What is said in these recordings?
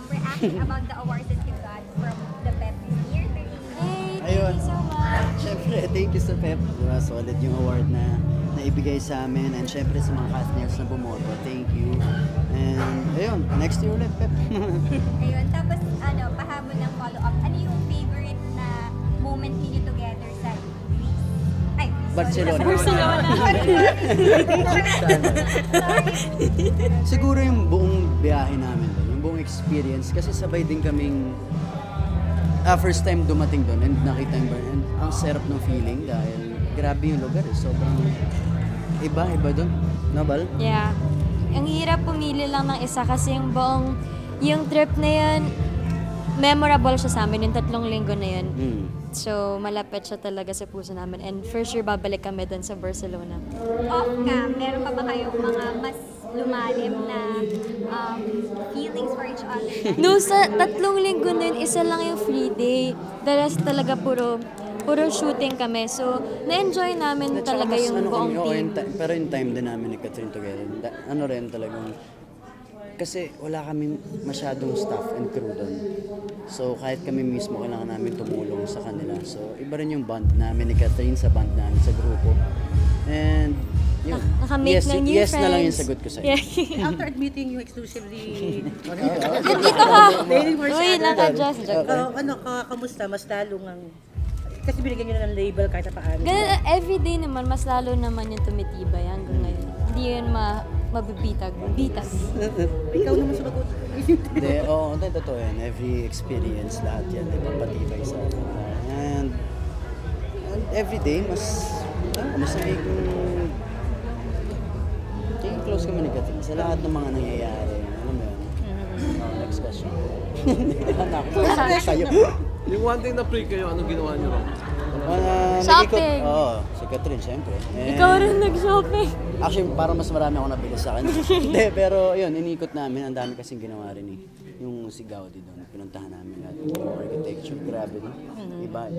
reaction about the awards that you got from the PEP this year. Hey, thank Ayun. you so much. Siyempre, thank you sa PEP. Diba, solid yung award na naibigay sa amin. And siyempre sa mga castmates na bumoto, thank you. And ayun, next year ulit, PEP. Ayun, tapos pahabol ng follow-up. Ano yung favorite na moment niyo together sa Greece? Ay, Barcelona. Barcelona. Sorry. Siguro yung buong biyahe namin doon, yung buong experience. Kasi sabay din kaming first time dumating doon and nakita yung bar. And ang sarap ng feeling dahil grabe yung lugar eh. Sobrang iba doon. Nabal? Yeah. Ang hirap pumili lang ng isa kasi yung trip na yun, memorable siya sa amin, yung 3 linggo na yun. So, malapit siya talaga sa puso namin. And for sure, babalik kami doon sa Barcelona. Off cam, meron pa ba kayong mga mas lumalim na feelings for each other? No, sa 3 linggo na yun, isa lang yung free day. The rest talaga puro shooting kami. So, na-enjoy namin At saka talaga mas yung buong team. pero yung time din namin ni Catherine together, ano rin talagang, kasi wala kami masyadong staff and crew doon. So kahit kami mismo kailangan namin tumulong sa kanila. So iba rin yung band namin ni Catherine sa band namin sa grupo. And yun, Nakamake ng new yes friends. na lang yung sagot ko sa'yo. Yeah. After admitting you exclusively, Dito ka! dating for Uy, each other. naka-just. Kamusta? Mas lalo ng... Kasi binigyan nyo na ng label kahit sa paano. Ganun, everyday naman, mas lalo naman yung tumitibay hanggang ngayon. Hindi yun mabibitag. Ikaw naman sumagot. Hindi, hindi, totoo yan. Every experience, lahat yan, ipapatibay sa akin. And every day, mas maging close kami ni Catherine sa lahat ng mga nangyayari. Alam mo yun? Next question. Anak, kayo. Yung one thing na pre kayo, anong ginawa niyo ron? Shopping. Oo, si Catherine, siyempre. And Ikaw rin nag-shopping. actually, parang mas marami ako nabili sa akin. Hindi, pero yun, inikot namin. Ang dami kasing ginawa rin eh. Yung si Gaudi doon, pinuntahan namin lahat. Yung architecture, grabe no? Iba.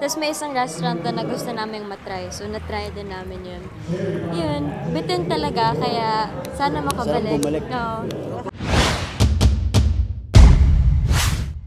Tapos may isang restaurant na gusto namin matry. So, natry din namin yun. Yun, bitin talaga. Kaya, sana makabalik. Sarap bumalik. No.